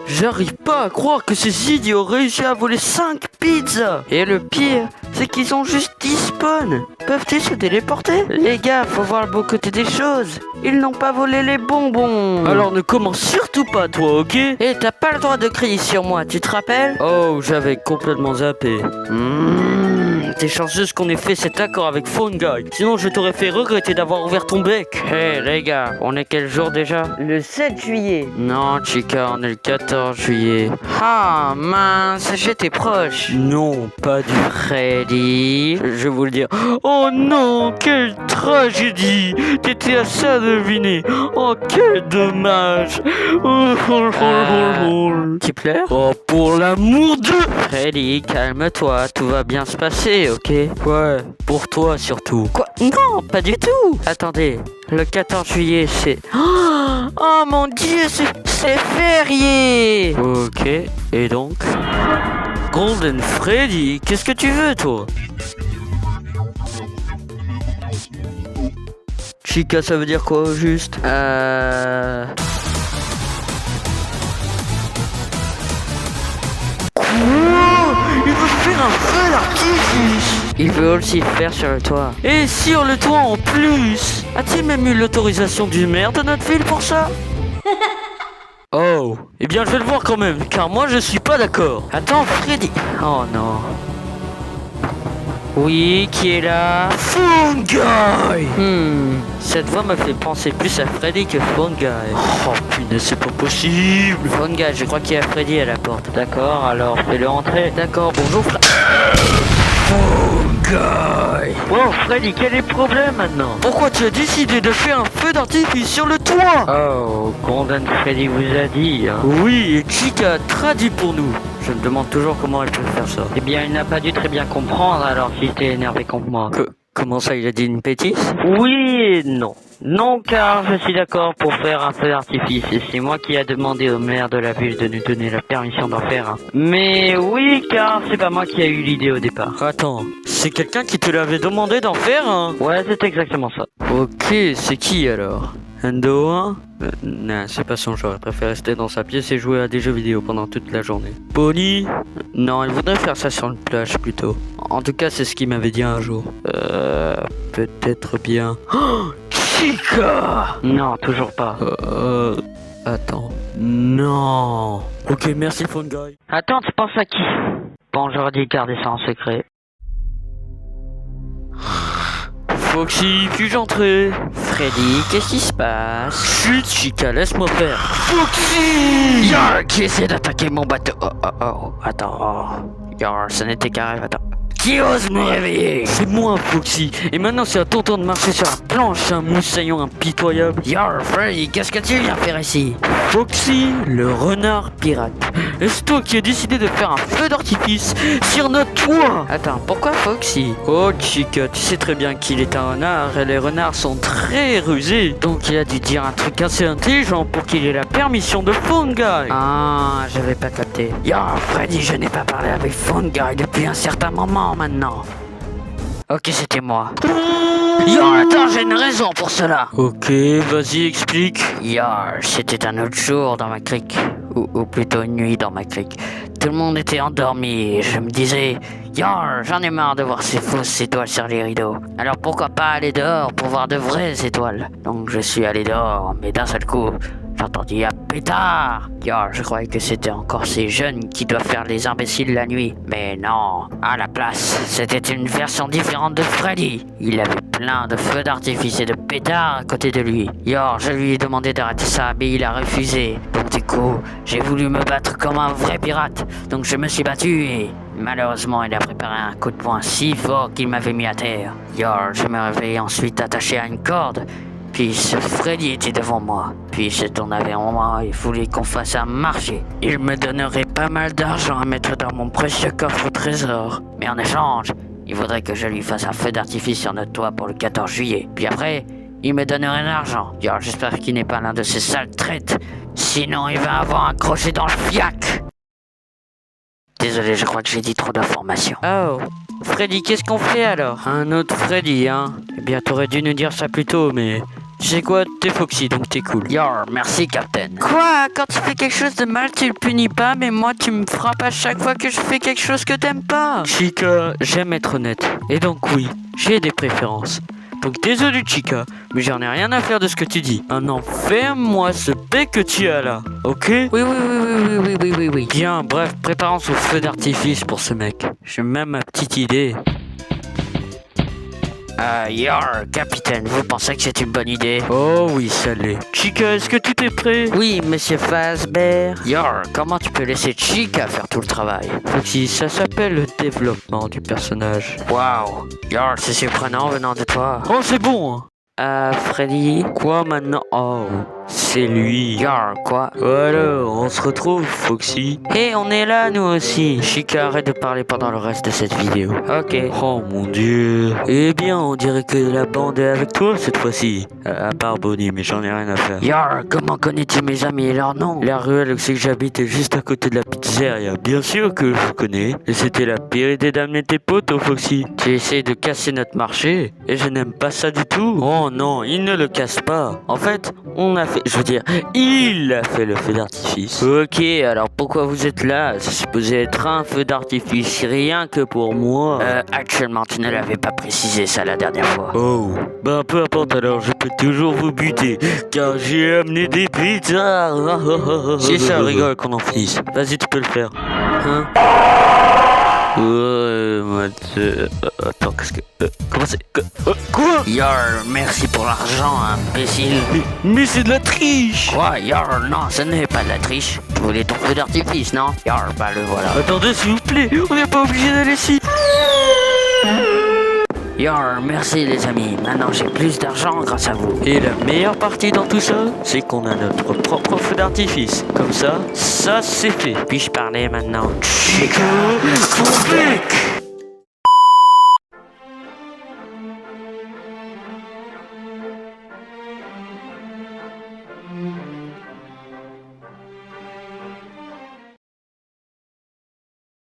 J'arrive pas à croire que ces idiots ont réussi à voler 5 pizzas. Et le pire, c'est qu'ils ont juste 10 spawns. Peuvent-ils se téléporter? Les gars, faut voir le beau côté des choses. Ils n'ont pas volé les bonbons. Alors ne commence surtout pas toi, ok? Et t'as pas le droit de crier sur moi, tu te rappelles? Oh, j'avais complètement zappé. T'es chanceuse qu'on ait fait cet accord avec Phone Guy. Sinon je t'aurais fait regretter d'avoir ouvert ton bec. Hé les gars, on est quel jour déjà? Le 7 juillet. Non Chica, on est le 14 juillet. Ah mince, j'étais proche. Non, pas du Freddy. Je vais vous le dire. Oh non, quelle tragédie. T'étais à ça de deviner. Oh quel dommage. Tu pleures? Oh pour l'amour de... Freddy, calme-toi, tout va bien se passer, ok? Ouais, pour toi surtout. Quoi? Non, pas du tout. Attendez, le 14 juillet, c'est... Oh mon dieu, c'est férié. Ok, et donc? Golden Freddy, qu'est-ce que tu veux, toi? Chica, ça veut dire quoi, au juste? Il veut faire un feu d'artifice. Il veut aussi le faire sur le toit. Et sur le toit en plus. A-t-il même eu l'autorisation du maire de notre ville pour ça? Oh, eh bien je vais le voir quand même, car moi je suis pas d'accord. Attends, Freddy. Oh non. Oui, qui est là? Phone Guy. Cette voix m'a fait penser plus à Freddy que Phone Guy. Oh punaise, c'est pas possible. Phone Guy, je crois qu'il y a Freddy à la porte. D'accord, alors fais-le entrer. D'accord, bonjour Phone Guy. Oh Freddy, quel est le problème maintenant? Pourquoi tu as décidé de faire un feu d'artifice sur le toit? Oh, Golden Freddy vous a dit. Hein. Oui, et Chica a traduit pour nous. Je me demande toujours comment elle peut faire ça. Eh bien, il n'a pas dû très bien comprendre alors qu'il était énervé contre moi. Comment ça, il a dit une bêtise? Oui et non. Non, car je suis d'accord pour faire un feu d'artifice et c'est moi qui ai demandé au maire de la ville de nous donner la permission d'en faire un. Mais oui, car c'est pas moi qui a eu l'idée au départ. Attends, c'est quelqu'un qui te l'avait demandé d'en faire un? Ouais, c'est exactement ça. Ok, c'est qui alors? Endo 1? Non, c'est pas son genre, il préfère rester dans sa pièce et jouer à des jeux vidéo pendant toute la journée. Bonnie? Non, il voudrait faire ça sur une plage plutôt. En tout cas, c'est ce qu'il m'avait dit un jour. Peut-être bien... Oh, Chica! Non, toujours pas. Attends. Non. Ok, merci Phone Guy. Attends, tu penses à qui? Bon, j'aurais dit garder ça en secret. Foxy, puis-je entrer? Freddy, qu'est-ce qui se passe? Chut, Chica, laisse-moi faire. Foxy! Yar, qui essaie d'attaquer mon bateau? Attends. Yar, ça n'était qu'un rêve, attends. Qui ose me réveiller? C'est moi, Foxy. Et maintenant, c'est à ton tour de marcher sur la planche, un moussaillon impitoyable. Yar, Freddy, qu'est-ce que tu viens faire ici? Foxy, le renard pirate. Est-ce toi qui as décidé de faire un feu d'artifice sur notre toit? Attends, pourquoi Foxy? Oh, Chica, tu sais très bien qu'il est un renard et les renards sont très rusés. Donc il a dû dire un truc assez intelligent pour qu'il ait la permission de Phone Guy. Ah, j'avais pas capté. Yar, Freddy, je n'ai pas parlé avec Phone Guy depuis un certain moment maintenant. Ok, c'était moi. Yar, attends, j'ai une raison pour cela. Ok, vas-y, explique. Yar, c'était un autre jour dans ma crique. Ou plutôt une nuit dans ma crique. Tout le monde était endormi et je me disais... Yar, j'en ai marre de voir ces fausses étoiles sur les rideaux. Alors pourquoi pas aller dehors pour voir de vraies étoiles? Donc je suis allé dehors, mais d'un seul coup... J'ai entendu un pétard. Yar, je croyais que c'était encore ces jeunes qui doivent faire les imbéciles la nuit. Mais non, à la place, c'était une version différente de Freddy. Il avait plein de feux d'artifice et de pétards à côté de lui. Yar, je lui ai demandé d'arrêter ça, mais il a refusé. Donc du coup, j'ai voulu me battre comme un vrai pirate. Donc je me suis battu et... Malheureusement, il a préparé un coup de poing si fort qu'il m'avait mis à terre. Yar, je me réveillai ensuite attaché à une corde. Puis ce Freddy était devant moi. Puis il se tourna vers moi et voulait qu'on fasse un marché. Il me donnerait pas mal d'argent à mettre dans mon précieux coffre au trésor. Mais en échange, il voudrait que je lui fasse un feu d'artifice sur notre toit pour le 14 juillet. Puis après, il me donnerait de l'argent. Alors j'espère qu'il n'est pas l'un de ces sales traites. Sinon, il va avoir un crochet dans le fiac. Désolé, je crois que j'ai dit trop d'informations. Oh, Freddy, qu'est-ce qu'on fait alors? Un autre Freddy, hein? Eh bien, t'aurais dû nous dire ça plus tôt, mais... Tu sais quoi, t'es Foxy, donc t'es cool. Yar, merci, Captain. Quoi? Quand tu fais quelque chose de mal, tu le punis pas, mais moi, tu me frappes à chaque fois que je fais quelque chose que t'aimes pas. Chica, j'aime être honnête. Et donc oui, j'ai des préférences. Donc désolé Chica, mais j'en ai rien à faire de ce que tu dis. Maintenant, ferme-moi ce bec que tu as là, ok? Oui. Bien, bref, préparons ce feu d'artifice pour ce mec. J'ai même ma petite idée. Yar, capitaine, vous pensez que c'est une bonne idée? Oh oui, ça l'est. Chica, est-ce que tout est prêt? Oui, monsieur Fazbear. Yar, comment tu peux laisser Chica faire tout le travail? Foxy, ça s'appelle le développement du personnage. Waouh, Yar, c'est surprenant venant de toi. Oh, c'est bon, hein. Freddy? Quoi maintenant? Oh, c'est lui. Yar, quoi? Voilà, on se retrouve, Foxy. Hé, on est là, nous aussi. Chica, arrête de parler pendant le reste de cette vidéo. Ok. Oh mon dieu. Eh bien, on dirait que la bande est avec toi cette fois-ci. À part Bonnie, mais j'en ai rien à faire. Yar, comment connais-tu mes amis et leurs noms? La ruelle où c'est que j'habite est juste à côté de la pizzeria. Bien sûr que je vous connais. Et c'était la pire idée d'amener tes potes au Foxy. Tu essayes de casser notre marché. Et je n'aime pas ça du tout. Oh non, il ne le casse pas. En fait, il a fait le feu d'artifice. Ok, alors pourquoi vous êtes là? C'est supposé être un feu d'artifice, rien que pour moi. Actuellement, tu ne l'avais pas précisé ça la dernière fois. Oh, ben peu importe alors, je peux toujours vous buter, car j'ai amené des pizzas. Si ça rigole qu'on en finisse. Vas-y, tu peux le faire. Hein? Attends, qu'est-ce que... comment c'est... quoi? Yar, merci pour l'argent, imbécile. Mais c'est de la triche. Quoi? Yar, non, ce n'est pas de la triche. Tu voulais ton feu d'artifice, non? Yar, bah le voilà. Attendez, s'il vous plaît, on n'est pas obligé d'aller ici. Yar, merci les amis. Maintenant j'ai plus d'argent grâce à vous. Et la meilleure partie dans tout ça, c'est qu'on a notre propre feu d'artifice. Comme ça c'est fait. Puis-je parler maintenant? Chica, ton bec!